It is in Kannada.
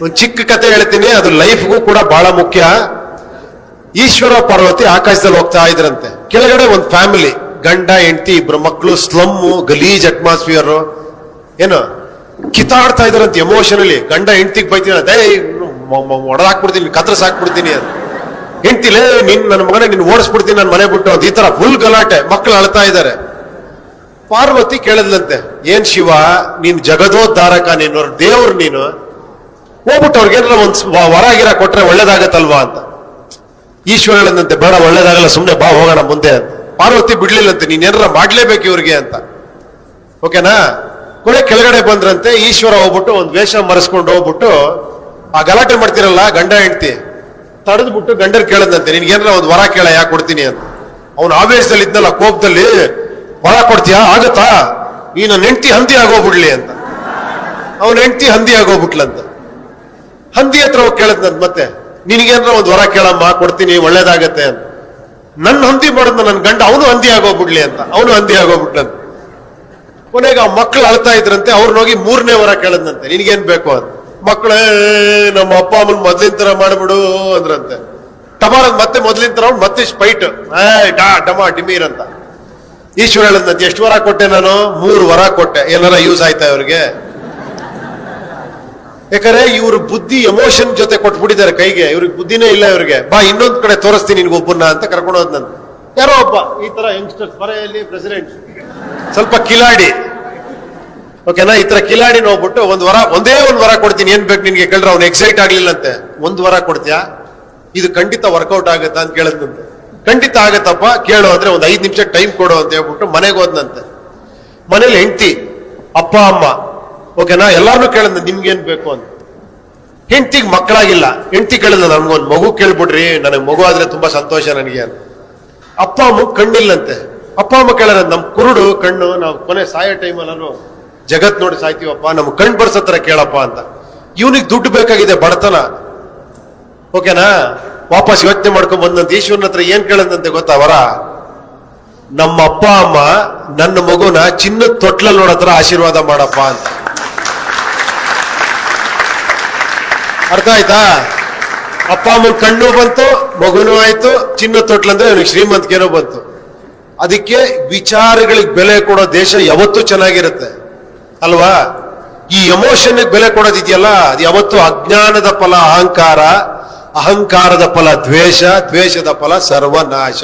ಒಂದು ಚಿಕ್ಕ ಕತೆ ಹೇಳ್ತೀನಿ, ಅದು ಲೈಫ್ಗೂ ಕೂಡ ಬಹಳ ಮುಖ್ಯ. ಈಶ್ವರ ಪಾರ್ವತಿ ಆಕಾಶದಲ್ಲಿ ಹೋಗ್ತಾ ಇದ್ರಂತೆ. ಕೆಳಗಡೆ ಒಂದು ಫ್ಯಾಮಿಲಿ, ಗಂಡ ಹೆಂಡತಿ ಇಬ್ರು ಮಕ್ಕಳು, ಸ್ಲಮ್ಮು, ಗಲೀಜ್ ಅಟ್ಮಾಸ್ಫಿಯರ್, ಏನು ಕಿತ್ತಾಡ್ತಾ ಇದ್ರಂತೆ ಎಮೋಷನಲಿ. ಗಂಡ ಹೆಂಡತಿಗೆ ಬೈತೀನಿ, ಅದೇ ಹೊಡೆದಾಕ್ಬಿಡ್ತೀನಿ, ಕತ್ರಸಾಕ್ಬಿಡ್ತೀನಿ ಅಂತ. ಹೆಂಡ್ತಿಲೇ ನನ್ನ ಮಗನೇ ನಿನ್ ಓಡಿಸ್ಬಿಡ್ತೀನಿ ನನ್ನ ಮನೆ ಬಿಟ್ಟು ಅಂತ. ಈ ತರ ಫುಲ್ ಗಲಾಟೆ, ಮಕ್ಕಳು ಅಳ್ತಾ ಇದ್ದಾರೆ. ಪಾರ್ವತಿ ಕೇಳಿದ್ಲಂತೆ, ಏನ್ ಶಿವ ನೀನ್ ಜಗದೋದ್ಧಾರಕ, ನೀನು ದೇವ್ರು, ನೀನು ಹೋಗ್ಬಿಟ್ಟು ಅವ್ರಿಗೇನಾರ ಒಂದ್ ವರ ಗಿರ ಕೊಟ್ರೆ ಒಳ್ಳೇದಾಗತ್ತಲ್ವಾ ಅಂತ. ಈಶ್ವರ ಹೇಳಿದಂತೆ, ಬೇಡ ಒಳ್ಳೇದಾಗಲ್ಲ, ಸುಮ್ನೆ ಬಾ ಹೋಗೋಣ ಮುಂದೆ ಅಂತ. ಪಾರ್ವತಿ ಬಿಡ್ಲಿಲ್ಲಂತೆ, ನೀನೇನಾರ ಮಾಡ್ಲೇಬೇಕು ಇವ್ರಿಗೆ ಅಂತ. ಓಕೆನಾ? ಕೊನೆ ಕೆಳಗಡೆ ಬಂದ್ರಂತೆ. ಈಶ್ವರ ಹೋಗ್ಬಿಟ್ಟು ಒಂದ್ ವೇಷ ಮರೆಸ್ಕೊಂಡು ಹೋಗ್ಬಿಟ್ಟು ಆ ಗಲಾಟೆ ಮಾಡ್ತಿರಲ್ಲ ಗಂಡ ಹೆಂಡತಿ, ತಡೆದ್ಬಿಟ್ಟು ಗಂಡರ್ ಕೇಳದಂತೆ, ನಿನ್ಗೇನಾರ ಒಂದ್ ವರ ಕೇಳ, ಯಾಕೆ ಕೊಡ್ತೀನಿ ಅಂತ. ಅವ್ನು ಆವೇಶದಲ್ಲಿ ಇದ್ನಲ್ಲ, ಕೋಪದಲ್ಲಿ, ವರ ಕೊಡ್ತೀಯಾ, ಆಗತ್ತಾ, ಈ ನನ್ನ ಹೆಂಡತಿ ಹಂದಿ ಆಗೋಗ್ಬಿಡ್ಲಿ ಅಂತ. ಅವನ ಹೆಂಡತಿ ಹಂದಿ ಆಗೋಗ್ಬಿಟ್ಲಂತ. ಹಂದಿ ಹತ್ರ ಹೋಗಿ ಕೇಳದ್ನಂತ, ಮತ್ತೆ ನಿನಗೇನಾರ ಒಂದ್ ವರ ಕೇಳಮ್ಮ, ಕೊಡ್ತೀನಿ, ಒಳ್ಳೇದಾಗತ್ತೆ ಅಂತ. ನನ್ನ ಹಂದಿ ಮಾಡಿದ್ನ ನನ್ನ ಗಂಡ, ಅವನು ಹಂದಿ ಆಗೋಗ್ಬಿಡ್ಲಿ ಅಂತ. ಅವನು ಹಂದಿ ಆಗೋಗ್ಬಿಟ್ಲಂತ. ಕೊನೆಗೆ ಆ ಮಕ್ಕಳು ಅಳ್ತಾ ಇದ್ರಂತೆ. ಅವ್ರನ್ನೋಗಿ 3ನೇ ವರ ಕೇಳದ್ನಂತೆ, ನಿನ್ಗೇನ್ ಬೇಕು ಅಂತ. ಮಕ್ಕಳೇ ನಮ್ಮ ಅಪ್ಪ ಅಮ್ಮನ್ ಮೊದ್ಲಿನ ತರ ಮಾಡ್ಬಿಡು ಅಂದ್ರಂತೆ. ಟಮಾರ ಮತ್ತೆ ಮೊದ್ಲಿನ ತರ ಮತ್ತೆ ಸ್ಪೈಟ್, ಡಮಾ ಡಿಮೀರ್ ಅಂತ. ಈಶ್ವರ ಹೇಳದ್ನಂತೆ, ಎಷ್ಟು ವರ ಕೊಟ್ಟೆ ನಾನು? 3 ವರ ಕೊಟ್ಟೆ. ಏನಾರ ಯೂಸ್ ಆಯ್ತಾ ಇವ್ರಿಗೆ? ಯಾಕಂದ್ರೆ ಇವ್ರ ಬುದ್ಧಿ ಎಮೋಷನ್ ಜೊತೆ ಕೊಟ್ಬಿಟ್ಟಿದ್ದಾರೆ ಕೈಗೆ. ಇವ್ರಿಗೆ ಬುದ್ಧಿನೇ ಇಲ್ಲ ಇವ್ರಿಗೆ. ಬಾ ಇನ್ನೊಂದ್ ಕಡೆ ತೋರಿಸ್ತೀನಿ ನಿನ್ಗೊಬ್ಬನ್ನ ಅಂತ ಕರ್ಕೊಂಡು ಹೋದ್ನಂತ. ಯಾರೋ ಒಬ್ಬ ಈ ತರ ಯಂಗ್ಸ್ಟರ್ಸ್, ಬರೆಯಲ್ಲಿ ಪ್ರೆಸಿಡೆಂಟ್, ಸ್ವಲ್ಪ ಕಿಲಾಡಿ, ಓಕೆನಾ, ಈ ತರ ಕಿಲಾಡಿ ನೋಡ್ಬಿಟ್ಟು ಒಂದೇ ಒಂದ್ ವರ ಕೊಡ್ತೀನಿ, ಏನ್ ಬೇಕು ನಿನ್ಗೆ ಕೇಳಿದ್ರೆ ಅವ್ನು ಎಕ್ಸೈಟ್ ಆಗ್ಲಿಲ್ಲಂತೆ. 1 ವರ ಕೊಡ್ತೀಯಾ, ಇದು ಖಂಡಿತ ವರ್ಕೌಟ್ ಆಗತ್ತಾ ಅಂತ ಕೇಳದ್ನಂತೆ. ಖಂಡಿತ ಆಗತ್ತಪ್ಪ, ಕೇಳು ಅಂದ್ರೆ ಒಂದ್ 5 ನಿಮಿಷ ಟೈಮ್ ಕೊಡು ಅಂತ ಹೇಳ್ಬಿಟ್ಟು ಮನೆಗೆ ಹೋದ್ನಂತೆ. ಮನೇಲಿ ಹೆಂಡತಿ, ಅಪ್ಪ ಅಮ್ಮ, ಓಕೆನಾ, ಎಲ್ಲಾರನ್ನೂ ಕೇಳದ್ ನಿಮ್ಗೇನ್ ಬೇಕು ಅಂತ. ಹೆಂಡತಿಗೆ ಮಕ್ಕಳಾಗಿಲ್ಲ. ಹೆಂಡತಿ ಕೇಳಿದ, ನನ್ಗೊಂದ್ ಮಗು ಕೇಳ್ಬಿಡ್ರಿ, ನನಗೆ ಮಗು ಆದ್ರೆ ತುಂಬಾ ಸಂತೋಷ ನನಗೆ ಅಂತ. ಅಪ್ಪ ಅಮ್ಮ ಕಣ್ಣಿಲ್ಲಂತೆ. ಅಪ್ಪ ಅಮ್ಮ ಕೇಳೋಣ, ನಮ್ ಕುರುಡು ಕಣ್ಣು, ನಾವು ಕೊನೆ ಸಾಯೋ ಟೈಮಲ್ಲೂ ಜಗತ್ ನೋಡಿ ಸಾಯ್ತೀವಪ್ಪ, ನಮ್ ಕಣ್ ಬರ್ಸತ್ರ ಕೇಳಪ್ಪ ಅಂತ. ಇವನಿಗೆ ದುಡ್ಡು ಬೇಕಾಗಿದೆ, ಬಡತನ, ಓಕೆನಾ. ವಾಪಸ್ ಯೋಚನೆ ಮಾಡ್ಕೊಂಡ್ ಬಂದಂತ ಈಶ್ವರನ ಹತ್ರ ಏನ್ ಕೇಳದಂತೆ ಗೊತ್ತಾ ವರ? ನಮ್ಮ ಅಪ್ಪ ಅಮ್ಮ ನನ್ನ ಮಗುನ ಚಿನ್ನದ ತೊಟ್ಲಲ್ಲಿ ನೋಡತ್ರ ಆಶೀರ್ವಾದ ಮಾಡಪ್ಪ ಅಂತ. ಅರ್ಥ ಆಯ್ತಾ? ಅಪ್ಪ ಅಮ್ಮನ ಕಣ್ಣು ಬಂತು, ಮಗುನೂ ಆಯ್ತು, ಚಿನ್ನದ ತೊಟ್ಲಂದ್ರೆ ಅವನಿಗೆ ಶ್ರೀಮಂತಿಕೆನೂ ಬಂತು. ಅದಕ್ಕೆ ವಿಚಾರಗಳಿಗೆ ಬೆಲೆ ಕೊಡೋ ದೇಶ ಯಾವತ್ತೂ ಚೆನ್ನಾಗಿರುತ್ತೆ ಅಲ್ವಾ? ಈ ಎಮೋಷನ್ ಬೆಲೆ ಕೊಡೋದಿದೆಯಲ್ಲ, ಅದು ಯಾವತ್ತೂ ಅಜ್ಞಾನದ ಫಲ ಅಹಂಕಾರ, ಅಹಂಕಾರದ ಫಲ ದ್ವೇಷ, ದ್ವೇಷದ ಫಲ ಸರ್ವನಾಶ.